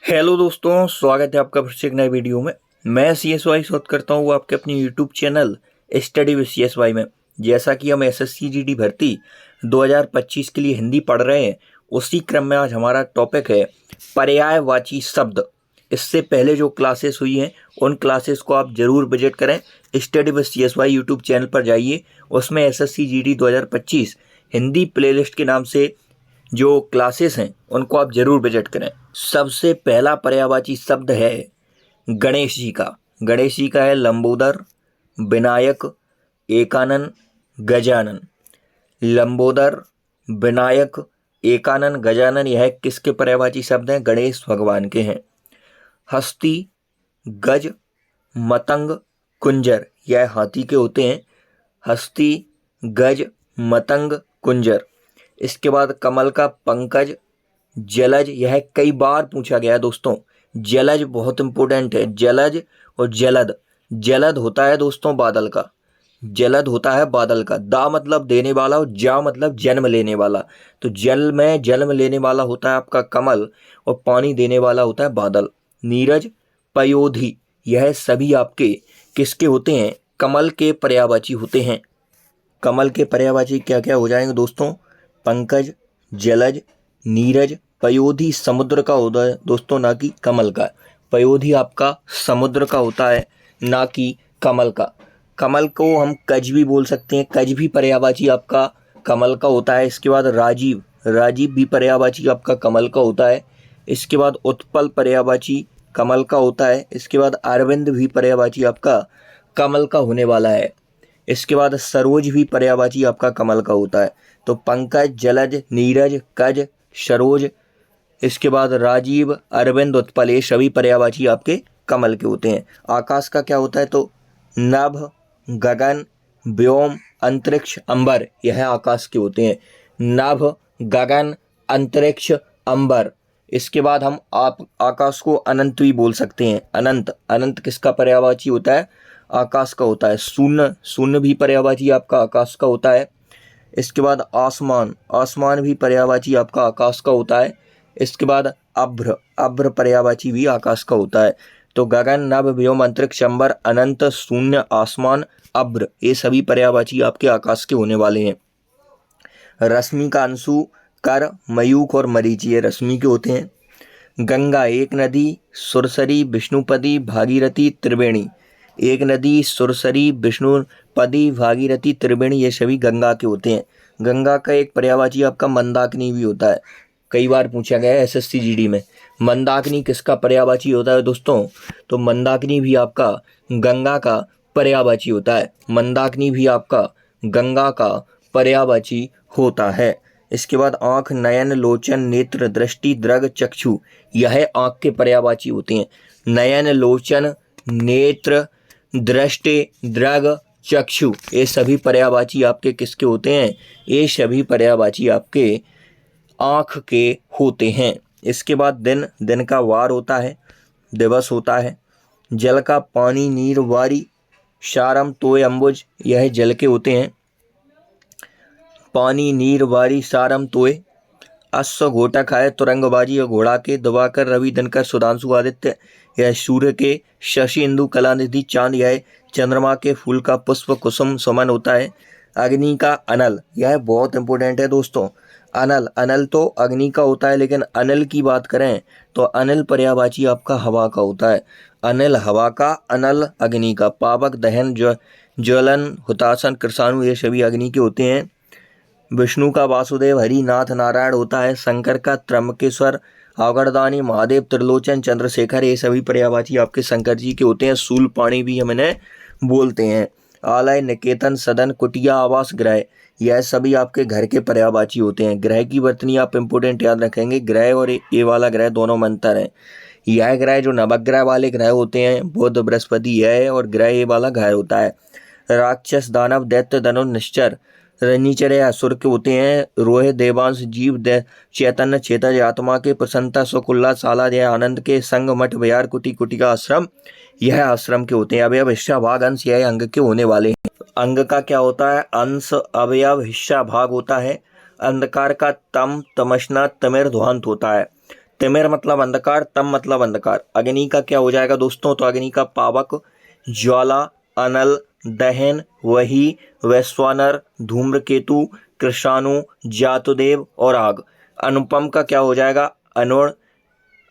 Hello दोस्तों, स्वागत है आपका फिर से एक नए वीडियो में। मैं CSY शोध करता हूँ आपके अपनी YouTube channel study with CSY में। जैसा कि हम SSC GD भर्ती 2025 के लिए हिंदी पढ़ रहे हैं, उसी क्रम में आज हमारा टॉपिक है पर्यायवाची शब्द। इससे पहले जो क्लासेस हुई हैं उन क्लासेस को आप ज़रूर विजिट करें। Study with CSY YouTube channel पर जाइए, उसमें SSC GD 2025 हिंदी प्लेलिस्ट के नाम से जो क्लासेस हैं उनको आप जरूर विजिट करें। सबसे पहला पर्यायवाची शब्द है गणेश जी का। गणेश जी का है लंबोदर, विनायक, एकानन, गजानन। लंबोदर, विनायक, एकानन, गजानन यह किसके पर्यायवाची शब्द हैं? गणेश भगवान के हैं। हस्ती, गज, मतंग, कुंजर यह हाथी के होते हैं। हस्ती, गज, मतंग, कुंजर। इसके बाद कमल का पंकज, जलज यह कई बार पूछा गया है दोस्तों। जलज बहुत इंपॉर्टेंट है। जलज और जलद। जलद होता है दोस्तों बादल का, जलद होता है बादल का। दा मतलब देने वाला और जा मतलब जन्म लेने वाला। तो जल में जन्म लेने वाला होता है आपका कमल और पानी देने वाला होता है बादल। नीरज, पयोधी यह सभी आपके किसके होते हैं? कमल के पर्यायवाची होते हैं। कमल के पर्यायवाची क्या क्या हो जाएंगे दोस्तों? पंकज, जलज, नीरज, पयोधी समुद्र का होता है दोस्तों, ना कि कमल का। पयोधी आपका समुद्र का होता है, ना कि कमल का। कमल को हम कज भी बोल सकते हैं। कज भी पर्यायवाची आपका कमल का होता है। इसके बाद राजीव, राजीव भी पर्यायवाची आपका कमल का होता है। इसके बाद उत्पल पर्यायवाची कमल का होता है। इसके बाद अरविंद भी पर्यायवाची आपका कमल का होने वाला है। इसके बाद सरोज भी पर्यायवाची आपका कमल का होता है। तो पंकज, जलज, नीरज, कज, सरोज, इसके बाद राजीव, अरविंद, उत्पल ये सभी पर्यायवाची आपके कमल के होते हैं। आकाश का क्या होता है? तो नभ, गगन, व्योम, अंतरिक्ष, अंबर यह आकाश के होते हैं। नभ, गगन, अंतरिक्ष, अंबर। इसके बाद हम आप आकाश को अनंत भी बोल सकते हैं। अनंत, अनंत किसका पर्यायवाची होता है? आकाश का होता है। शून्य, शून्य भी पर्यायवाची आपका आकाश का होता है। इसके बाद आसमान, आसमान भी पर्यायवाची आपका आकाश का होता है। इसके बाद अभ्र, अभ्र पर्यायवाची भी आकाश का होता है। तो गगन, नभ, व्योम, अंतरिक्ष, अंबर, अनंत, शून्य, आसमान, अभ्र ये सभी पर्यायवाची आपके आकाश के होने वाले हैं। रश्मि का अंशु, कर, मयूख और मरीचि ये रश्मि के होते हैं। गंगा एक नदी, सुरसरी, विष्णुपदी, भागीरथी, त्रिवेणी। एक नदी, सुरसरी, विष्णुपदी, भागीरथी, त्रिवेणी ये सभी गंगा के होते हैं। गंगा का एक पर्यायवाची आपका मंदाकिनी भी होता है। कई बार पूछा गया है SSC GD में, मंदाकिनी किसका पर्यायवाची होता है दोस्तों? तो मंदाकिनी भी आपका गंगा का पर्यायवाची होता है। मंदाकिनी भी आपका गंगा का पर्यायवाची होता है। इसके बाद आँख, नयन, लोचन, नेत्र, दृष्टि, दृग, चक्षु यह आँख के पर्यायवाची होते हैं। नयन, लोचन, नेत्र, दृष्टि, दृग, चक्षु ये सभी पर्यायवाची आपके किसके होते हैं? ये सभी पर्यायवाची आपके आँख के होते हैं। इसके बाद दिन, दिन का वार होता है, दिवस होता है। जल का पानी, नीर, वारी, शारम, तोय, अम्बुज यह जल के होते हैं। पानी, नीर, वारी, सारम, तोय। अश्व, घोटक है, तुरंगबाजी और घोड़ा के। दिवाकर, रवि, दिनकर, सुधांशु, आदित्य यह सूर्य के। शशि, इंदु, कलानिधि, चांद यह चंद्रमा के। फूल का पुष्प, कुसुम, सुमन होता है। अग्नि का अनल यह बहुत इंपॉर्टेंट है दोस्तों। अनल, अनल तो अग्नि का होता है, लेकिन अनल की बात करें तो अनल पर्यायवाची आपका हवा का होता है। अनल हवा का, अनल अग्नि का। पावक, दहन, ज्वलन, हुतासन, कृषाणु ये सभी अग्नि के होते हैं। विष्णु का वासुदेव, हरि, नाथ, नारायण होता है। शंकर का त्र्यंबकेश्वर, आवगढ़दानी, महादेव, त्रिलोचन, चंद्रशेखर ये सभी पर्यायवाची आपके शंकर जी के होते हैं। शूल, पाणी भी हम इन्हें बोलते हैं। आलय, निकेतन, सदन, कुटिया, आवास, ग्रह यह सभी आपके घर के पर्यायवाची होते हैं। ग्रह की वर्तनी आप इंपोर्टेंट याद रखेंगे। ग्रह और ये वाला ग्रह दोनों में अंतर है। यह ग्रह जो नवग्रह वाले ग्रह होते हैं, बुध, बृहस्पति यह, और ग्रह ये वाला ग्रह होता है। राक्षस, दानव, दैत्य, धनुष, निश्चर, रणिचर असुर के होते हैं। रोह, देवांश, जीव, चैतन्य, चेतज आत्मा के। प्रसन्नता, सुख, उल्लास, आह्लाद यह आनंद के। संग, मठ, विहार, कुटी, कुटिका, आश्रम यह आश्रम के होते हैं। अवयव, हिस्सा, भाग, अंश यह अंग के होने वाले हैं। अंग का क्या होता है? अंश, अवयव, हिस्सा, भाग होता है। अंधकार का तम, तमसना, तिमिर, ध्वांत होता है। तिमिर मतलब अंधकार, तम मतलब अंधकार। अग्नि का क्या हो जाएगा दोस्तों, तो अग्नि का पावक, ज्वाला, अनल, दहन, वही, वैश्वानर, धूम्रकेतु, कृषाणु, जातुदेव और आग। अनुपम का क्या हो जाएगा, अनोण,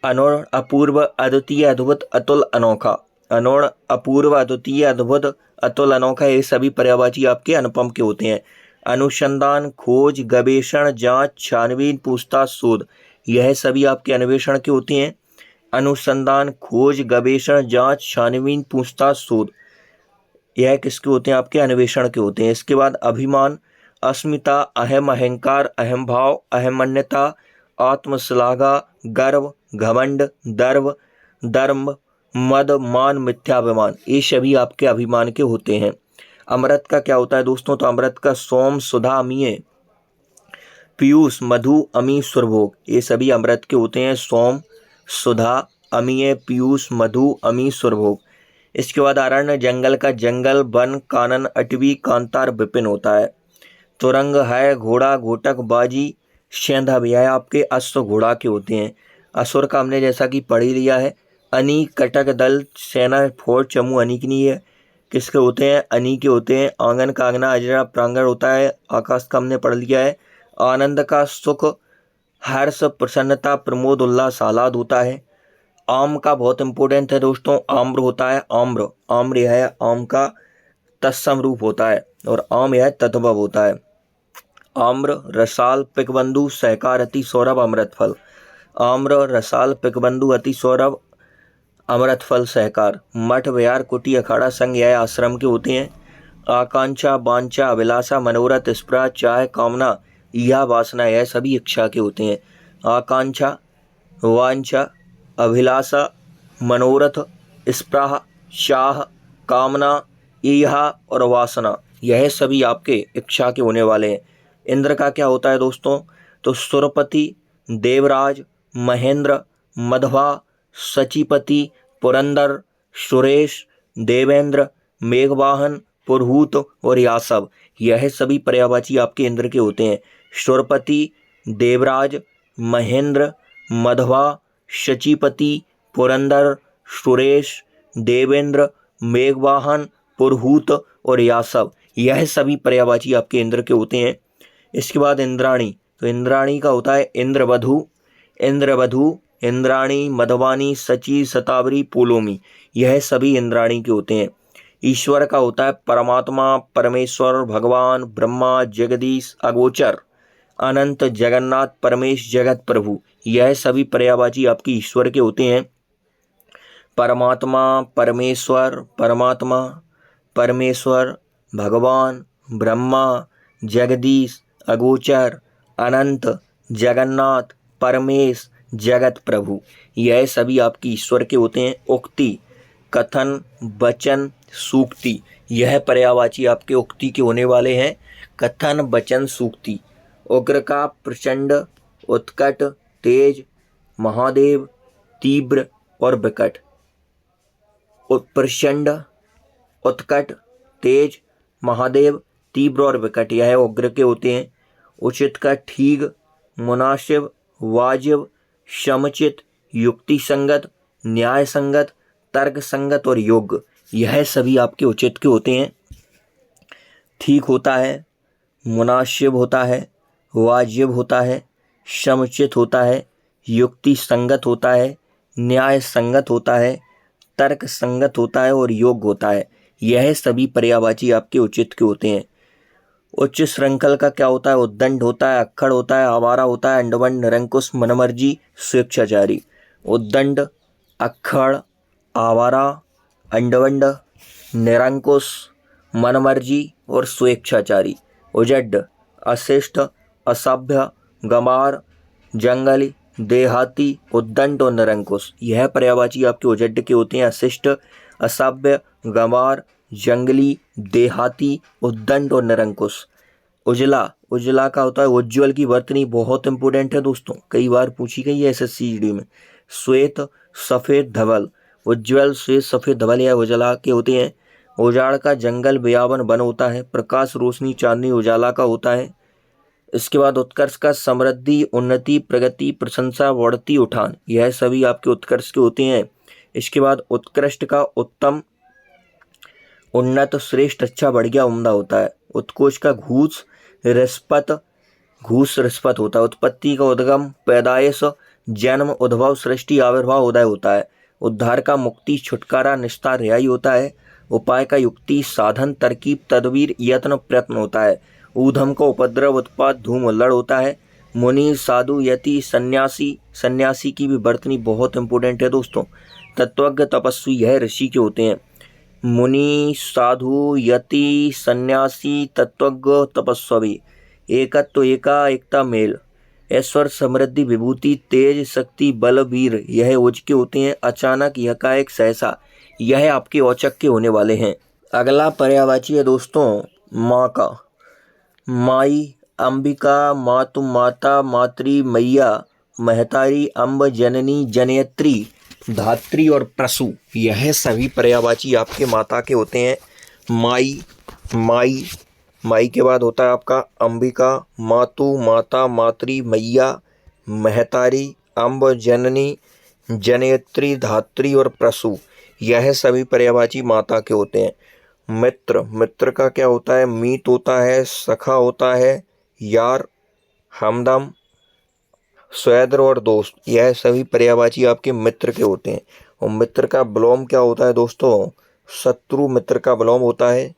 अनोण, अपूर्व, अद्वितीय, अद्भुत, अतुल, अनोखा। अनोण, अपूर्व, अद्वितीय, अद्भुत, अतुल, अनोखा, ये सभी पर्यायवाची आपके अनुपम के होते हैं। अनुसंधान, खोज, गवेषण, जांच, छानबीन, पूछताछ, शोध, यह सभी आपके अन्वेषण के होते हैं। अनुसंधान, खोज, गवेषण, जांच, छानबीन, पूछताछ, शोध, यह किसके होते हैं, आपके अन्वेषण के होते हैं। इसके बाद अभिमान, अस्मिता, अहम, अहंकार, अहम भाव, अहमन्यता, आत्मश्लाघा, गर्व, घमंड, गर्व, धर्म, मद, मान, मिथ्याभिमान, ये सभी आपके अभिमान के होते हैं। अमृत का क्या होता है दोस्तों, तो अमृत का सोम, सुधा, अमीय, पीयूष, मधु, अमी, सुरभोग, ये सभी अमृत के होते हैं। सोम, सुधा, अमीय, पीयूष, मधु, अमी, सुरभोग। इसके बाद अरण्य, जंगल का जंगल, वन, कानन, अटवी, कांतार, विपिन होता है। तुरंग है, घोड़ा, घोटक, बाजी, सेंधव, यह आपके अश्व घोड़ा के होते हैं। असुर का हमने जैसा कि पढ़ ही लिया है। अनी, कटक, दल, सेना, फौज, चमू, अनिकनी, है किसके होते हैं, अनी के होते हैं। आंगन का आंगना, अजरा, प्रांगण होता है। आकाश का हमने पढ़ लिया है। आनंद का सुख, हर्ष, प्रसन्नता, प्रमोद, उल्लास, आह्लाद होता है। आम का बहुत इंपॉर्टेंट है दोस्तों, आम्र होता है। आम्र, आम्र यह है आम का तत्सम रूप होता है और आम यह तद्भव होता है। आम्र, रसाल, पिकबंधु, सहकार, अति सौरभ, अमृत फल। आम्र, रसाल, पिकबंधु, अति सौरभ, अमृत फल, सहकार। मठ, विहार, कुटी, अखाड़ा, संघ, यह आश्रम के होते हैं। आकांक्षा, वांछा, अभिलाषा, मनोरथ, स्पृहा, चाह, कामना, यह वासना, यह सभी इच्छा के होते हैं। आकांक्षा, वांछा, अभिलाषा, मनोरथ, स्पृहा, चाह, कामना, इहा और वासना, यह सभी आपके इच्छा के होने वाले हैं। इंद्र का क्या होता है दोस्तों, तो सुरपति, देवराज, महेंद्र, मध्वा, सचिपति, पुरंदर, सुरेश, देवेंद्र, मेघवाहन, पुरहूत और यासव, यह सभी पर्यायवाची आपके इंद्र के होते हैं। सुरपति, देवराज, महेंद्र, मध्वा, शचीपति, पुरंदर, सुरेश, देवेंद्र, मेघवाहन, पुरहूत और यासव, यह सभी पर्यायवाची आपके इंद्र के होते हैं। इसके बाद इंद्राणी, तो इंद्राणी का होता है इंद्रवधु, इंद्रवधु, इंद्राणी, मधवानी, सची, सतावरी, पोलोमी, यह सभी इंद्राणी के होते हैं। ईश्वर का होता है परमात्मा, परमेश्वर, भगवान, ब्रह्मा, जगदीश, अगोचर, अनंत, जगन्नाथ, परमेश, जगत प्रभु, यह सभी पर्यायवाची आपकी ईश्वर के होते हैं। परमात्मा, परमेश्वर, परमात्मा, परमेश्वर, भगवान, ब्रह्मा, जगदीश, अगोचर, अनंत, जगन्नाथ, परमेश, जगत प्रभु, यह सभी आपकी ईश्वर के होते हैं। उक्ति, कथन, वचन, सूक्ति, यह पर्यायवाची आपके उक्ति के होने वाले हैं। कथन, वचन, सूक्ति। उग्र का प्रचंड, उत्कट, तेज, महादेव, तीव्र और विकट। प्रचंड, उत्कट, तेज, महादेव, तीव्र और विकट, यह उग्र के होते हैं। उचित का ठीक, मुनासिब, वाजिब, समुचित, युक्ति संगत, न्याय संगत, तर्क संगत और योग्य, यह सभी आपके उचित के होते हैं। ठीक होता है, मुनासिब होता है, वाजिब होता है, समुचित होता है, युक्ति संगत होता है, न्याय संगत होता है, तर्क संगत होता है और योग्य होता है, यह सभी पर्यायवाची आपके उचित के होते हैं। उच्च श्रृंखल का क्या होता है, उद्दंड होता है, अक्खड़ होता है, आवारा होता है, अंडवंड, निरंकुश, मनमर्जी, स्वेच्छाचारी। उद्दंड, अक्खड़, आवारा, अंडवंड, निरंकुश, मनमर्जी और स्वेच्छाचारी। उजड्ड, अशिष्ट, असभ्य, गंवार, जंगली, देहाती, उद्दंड और निरंकुश, यह पर्यायवाची आपके उजड्ड के होते हैं। अशिष्ट, असभ्य, गंवार, जंगली, देहाती, उद्दंड और निरंकुश। उजला, उजला का होता है उज्ज्वल की वर्तनी, बहुत इंपॉर्टेंट है दोस्तों, कई बार पूछी गई है एसएससी में। श्वेत, सफेद, धवल, उज्ज्वल, श्वेत, सफेद, धवल यह उजला के होते हैं। उजाड़ का जंगल, बयावन, वन होता है। प्रकाश, रोशनी, चांदनी, उजाला का होता है। इसके बाद उत्कर्ष का समृद्धि, उन्नति, प्रगति, प्रशंसा, बढ़ती, उठान, यह सभी आपके उत्कर्ष के होते हैं। इसके बाद उत्कृष्ट का उत्तम, उन्नत, श्रेष्ठ, अच्छा, बढ़िया, उम्दा होता है। उत्कोच का घूस रिस्पत, घूस रिस्पत होता है। उत्पत्ति का उद्गम, पैदाइश, जन्म, उद्भव, सृष्टि, आविर्भाव, उदय होता है। उद्धार का मुक्ति, छुटकारा, निस्तार, रिहाई होता है। उपाय का युक्ति, साधन, तरकीब, तदबीर, यत्न, प्रयत्न होता है। ऊधम का उपद्रव, उत्पात, धूम, हुल्लड़ होता है। मुनि, साधु, यति, सन्यासी, सन्यासी की भी वर्तनी बहुत इंपॉर्टेंट है दोस्तों। तत्वज्ञ, तपस्वी, यह ऋषि के होते हैं। मुनि, साधु, यति, सन्यासी, तत्वज्ञ, तपस्वी। एकत्व, एकता, मेल। ऐश्वर्य, समृद्धि, विभूति, तेज, शक्ति, बल, वीर, यह ओज के होते हैं। अचानक, एकाएक, सहसा, यह आपके औचक के होने वाले हैं। अगला पर्यायवाची है दोस्तों माँ का। माई, अंबिका, मातु, माता, मातृ, मैया, महतारी, अम्ब, जननी, जनयत्री, धात्री और प्रसु, यह सभी पर्यायवाची आपके माता के होते हैं। माई, माई, माई के बाद होता है आपका अंबिका, मातु, माता, मातृ, मैया, महतारी, अम्ब, जननी, जनयत्री, धात्री और प्रसु, यह सभी पर्यायवाची माता के होते हैं। मित्र, मित्र का क्या होता है? मीत होता है, सखा होता है, यार, हमदम, स्वैद्र और दोस्त, यह सभी पर्यायवाची आपके मित्र के होते हैं। और मित्र का विलोम क्या होता है दोस्तों? शत्रु मित्र का विलोम होता है।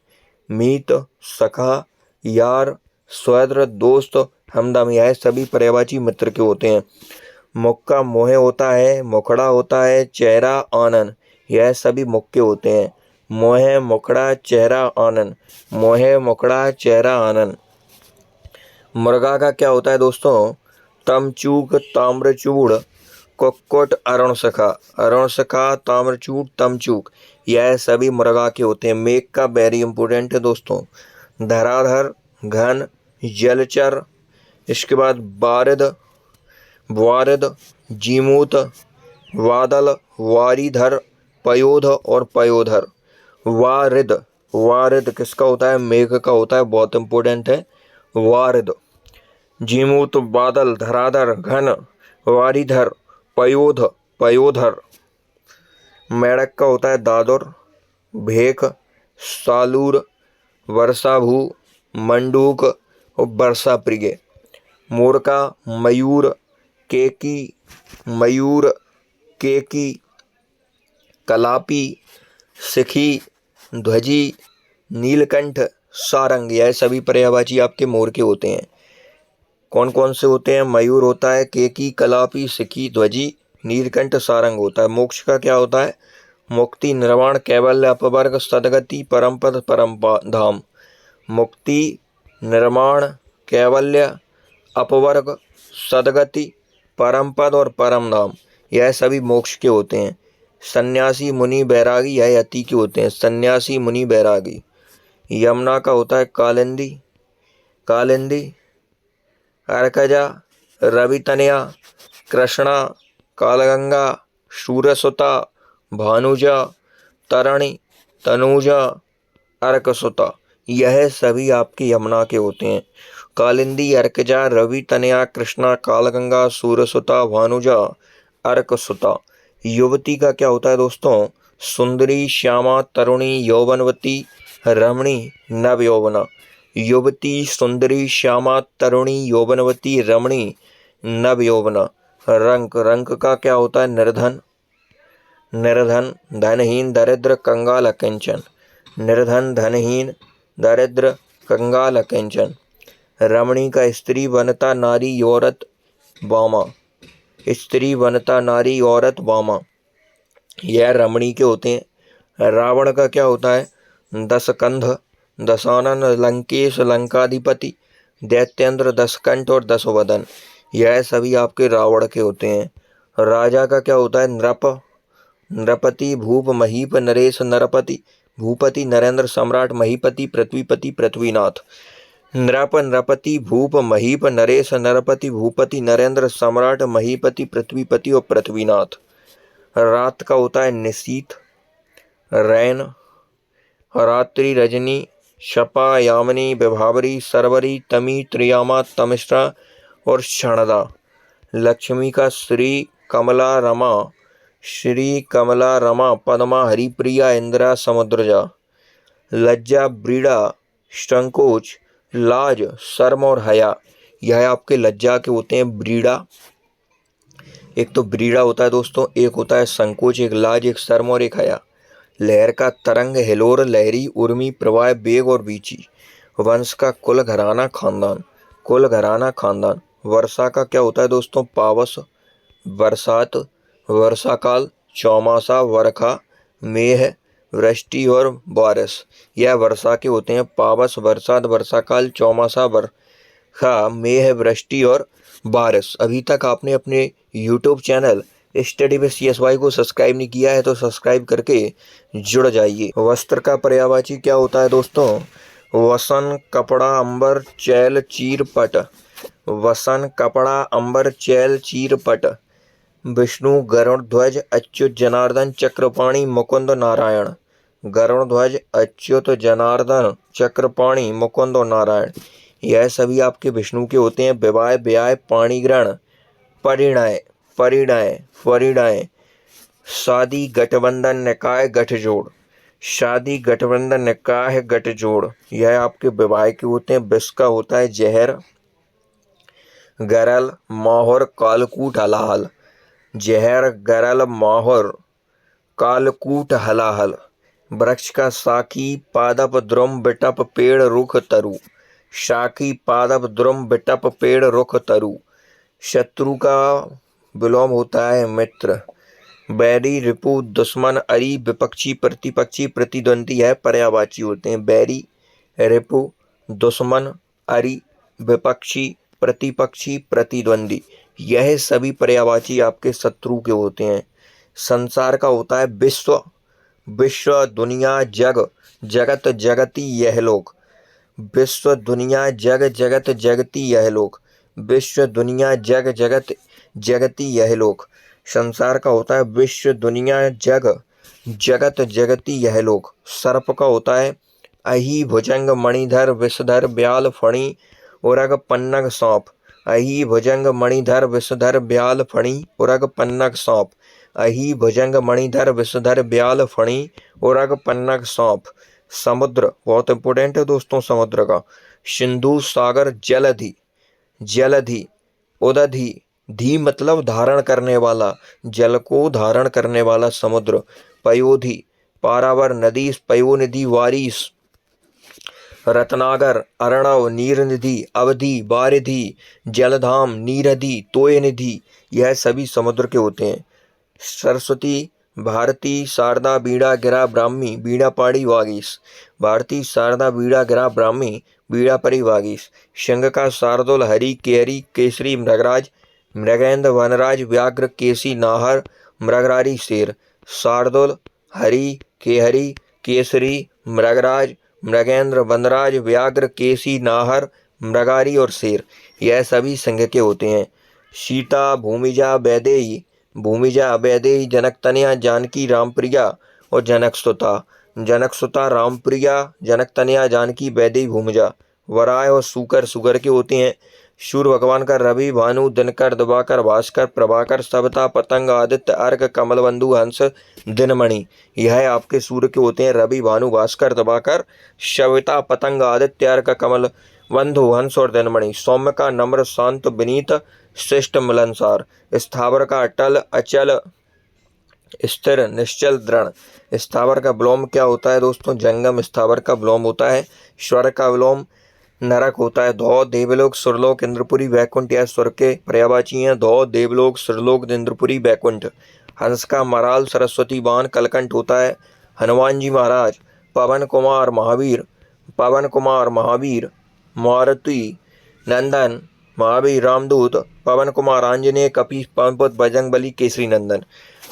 मीत, सखा, यार, स्वैद्र, दोस्त, हमदम, यह सभी पर्यायवाची मित्र के होते हैं। मुख का मोह होता है, मुखड़ा होता है, चेहरा, आनन, यह सभी मुख के होते हैं। मोह, मुखड़ा, चेहरा, आनन, मोह, मुखड़ा, चेहरा, आनन। मुर्गा का क्या होता है दोस्तों? तमचूक, ताम्रचूड़, कुक्कुट, अरुणशिखा, अरुणशिखा, ताम्रचूड़, तमचूक, यह सभी मुर्गा के होते हैं। मेघ का वेरी इंपॉर्टेंट है दोस्तों। धराधर, घन, जलचर, इसके बाद बारिद, वारिद, जीमूत, वादल, वारीधर, पयोध और पयोधर। वारिद, वारिद किसका होता है? मेघ का होता है, बहुत इंपॉर्टेंट है। वारिद। जीमूत, बादल, धराधर, घन, वारीधर, पयोध, पयोधर। मेढक का होता है दादुर, भेक, सालूर, वर्षाभू, मंडूक और वर्षा प्रिय। मोर का मयूर, केकी, मयूर, केकी, कलापी, सिखी, ध्वजी, नीलकंठ, सारंग, यह सभी पर्यायवाची आपके मोर के होते हैं। कौन कौन से होते हैं? मयूर होता है, केकी, कलापी, सिखी, ध्वजी, नीलकंठ, सारंग होता है। मोक्ष का क्या होता है? मुक्ति, निर्वाण, कैवल्य, अपवर्ग, सदगति, परमपद, परम धाम। मुक्ति, निर्वाण, कैवल्य, अपवर्ग, सदगति, परमपद और परम धाम, यह सभी मोक्ष के होते हैं। सन्यासी, मुनि, बैरागी, यह यति के होते हैं। सन्यासी, मुनि, बैरागी। यमुना का होता है कालिंदी, कालिंदी, अर्कजा, रवितनया, कृष्णा, कालगंगा, शूरसुता, भानुजा, तरणि, तनुजा, अर्कसुता, यह सभी आपके यमुना के होते हैं। कालिंदी, अर्कजा, रवितनया, कृष्णा, कालगंगा, शूरसुता, भानुजा, अर्कसुता। युवती का क्या होता है दोस्तों? सुंदरी, श्यामा, तरुणी, यौवनवती, रमणी, नवयौवना। युवती, सुंदरी, श्यामा, तरुणी, यौवनवती, रमणी, नवयौवना। रंक, रंक का क्या होता है? निर्धन, निर्धन, धनहीन, दरिद्र, कंगाल, अकिंचन। निर्धन, धनहीन, दरिद्र, कंगाल, अकिंचन। रमणी का स्त्री, वनिता, नारी, औरत, वामा। स्त्री, वनिता, नारी, औरत, वामा, यह रमणी के होते हैं। रावण का क्या होता है? दशकंध, दशानन, लंकेश, लंकाधिपति, दैत्येंद्र, दशकंठ और दशवदन, यह सभी आपके रावण के होते हैं। राजा का क्या होता है? नृप, नृपति, भूप, महीप, नरेश, नरपति, भूपति, नरेंद्र, सम्राट, महीपति, पृथ्वीपति, पृथ्वीनाथ। नृप, नृपति, भूप, महीप, नरेश, नरपति, भूपति, नरेंद्र, सम्राट, महीपति, पृथ्वीपति और पृथ्वीनाथ। रात का होता है निशीथ, रैन, रात्रि, रजनी, शपा, यामिनी, विभावरी, सरवरी, तमी, त्रियामा, तमिश्रा और क्षणदा। लक्ष्मी का श्री कमला रमा, श्री कमला रमा, पद्मा, हरिप्रिया, इंदिरा, समुद्रजा। लज्जा, ब्रीड़ा, संकोच, लाज, शर्म और हया। यह आपके लज्जा के होते हैं ब्रीड़ा, एक तो ब्रीड़ा होता है दोस्तों, एक होता है संकोच, एक लाज, एक शर्म और एक हया। लहर का तरंग, हिलोर, लहरी, उर्मी, प्रवाह, वेग और बीची। वंश का कुल घराना, खानदान, कुल घराना, खानदान। वर्षा का क्या होता है दोस्तों, पावस, बरसात, वर्षा काल, चौमासा, वर्षा, मेघ, वृष्टि और बारिश। यह वर्षा के होते हैं पावस, बरसात, वर्षा काल, चौमासा, वर्षा, मेघ, वृष्टि और बारिश। अभी तक आपने अपने YouTube channel study with CSY को सब्सक्राइब नहीं किया है तो सब्सक्राइब करके जुड़ जाइए। वस्त्र का पर्यायवाची क्या होता है दोस्तों, वसन, कपड़ा, अंबर, चैल, चीर, पट। वसन, कपड़ा, अंबर, चैल, चीर, पट। विष्णु, गरुड़ ध्वज, अच्युत, जनार्दन, चक्रपाणि, मुकुंद, नारायण। गरुड़ ध्वज, अच्युत, जनार्दन, चक्रपाणि, मुकुंद और नारायण। यह सभी आपके विष्णु के होते हैं। विवाह, व्याय, पाणिग्रहण, परिणय, परिणय, परिणय। शादी, गठबंधन, निकाय, गठजोड़। शादी, गठबंधन, निकाय, गठजोड़। यह आपके विवाह के होते हैं। विष का होता है जहर, गरल, माहौर, कालकूट, हलाहल। जहर, गरल, माहौर, कालकूट, हलाहल। वृक्ष का शाखी, पादप, द्रुम, बिटप, पेड़, रुख, तरु। शाखी, पादप, द्रुम, बिटप, पेड़, रुख, तरु। शत्रु का विलोम होता है मित्र। बैरी, रिपु, दुश्मन, अरी, विपक्षी, प्रतिपक्षी, प्रतिद्वंदी है पर्यायवाची होते हैं। बैरी, रिपु, दुश्मन, अरी, विपक्षी, प्रतिपक्षी, प्रतिद्वंदी। यह सभी पर्यायवाची आपके शत्रु के होते हैं। संसार का होता है विश्व, विश्व, दुनिया, जग, जगत, जगति, यह लोक। विश्व, दुनिया, जग, जगत, जगति, यह लोक। विश्व, दुनिया, जग, जगत, जगति, यह लोक। संसार का होता है विश्व, दुनिया, जग, जगत, जगति, यह लोक। सर्प का होता है अहि, भुजंग, मणिधर, विषधर, ब्याल, फणी, उरग, पन्नग, सौंप। अहि, भुजंग, मणिधर, विषधर, ब्याल, फणी, उरग, पन्नग, सौंप। अहि, भुजंग, मणिधर, विषधर, ब्याल, फणी, उरग, पन्नग, सौंप। समुद्र बहुत इंपॉर्टेंट है दोस्तों समुद्र का। सिंधु, सागर, जलधि, जलधि, उदधि। धी मतलब धारण करने वाला, जल को धारण करने वाला समुद्र। पयोधि, पारावर, नदी, पयोनिधि, वारिस। रत्नागर, अर्णव, नीरनिधि, अवधि, वारिधि, जलधाम, नीरधि, तोयनिधि। यह सभी समुद्र के होते हैं। सरस्वती, भारती, शारदा, बीड़ा, गिरा, ब्राह्मी, बीड़ा, पाड़ी, वागीश। भारती, शारदा, बीड़ा, गिरा, ब्राह्मी, बीड़ा, परी, वागीश। सिंह का शार्दुल, हरि, केहरी, केसरी, मृगराज, मृगेंद्र, वनराज, व्याघ्र, केसी, नाहर, मृगरारी, शेर। शार्दुल, हरि, केहरी, केसरी, मृगराज, मृगेंद्र, वनराज, व्याघ्र, केसी, नाहर, मृगारी और शेर। यह सभी सिंह के होते हैं। सीता, भूमिजा, वैदेही, भूमिजा, वैदेही, जनकतनया, जानकी, रामप्रिया और जनकसुता। जनकसुता, रामप्रिया, जनकतनया, जानकी, वैदेही, भूमिजा। वराय और सूकर, सुगर के होते हैं। सूर्य भगवान का रवि, भानु, दिनकर, दिवाकर, भास्कर, प्रभाकर, सविता, पतंग, आदित्य, अर्क, कमलबंधु, हंस, दिनमणि। यह आपके सूर्य के होते हैं। रवि, भानु, भास्कर, दिवाकर, सविता, पतंग, आदित्य, अर्क, कमल बंधु, हंस और दिनमणि। सौम्य का नम्र, शांत, विनीत, शिष्ट, मिलनसार। स्थावर का अटल, अचल, स्थिर, निश्चल, दृढ़। स्थावर का विलोम क्या होता है दोस्तों, जंगम स्थावर का विलोम होता है। स्वर का विलोम नरक होता है। धौ, देवलोक, सुरलोक, इंद्रपुरी, वैकुंठ। यह स्वर के पर्यायवाची हैं। धौ, देवलोक, सुरलोक, इंद्रपुरी, वैकुंठ। हंस का मराल, सरस्वती बाण, कलकंठ होता है। हनुमान जी महाराज, पवन कुमार, महावीर, पवन कुमार, महावीर, मारुति नंदन, महावीर, रामदूत, पवन कुमार, आंजनेय, कपीश, पवनपुत्र, बजरंगबली, केसरी नंदन।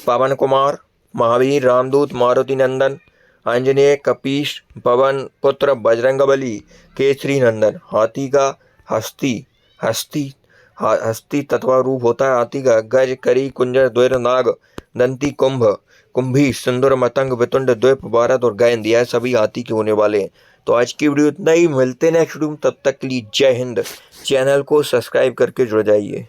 पवन कुमार, महावीर, रामदूत, मारुति नंदन, आंजनेय, कपीश, पवन पुत्र, बजरंगबली, केसरी नंदन। हाथी का हस्ती, हस्ती, हस्ती तत्वा रूप होता है हाथी का। गज, करी, कुंजर, द्वैर, नाग, दंती, कुंभ, कुंभी, सिंदूर, मतंग, वितुंड, द्वीप, भारत और गैंद। यह सभी हाथी के होने वाले हैं। तो आज की वीडियो इतना ही, मिलते हैं नेक्स्ट वीडियो में, तब तक के लिए जय हिंद। चैनल को सब्सक्राइब करके जुड़ जाइए।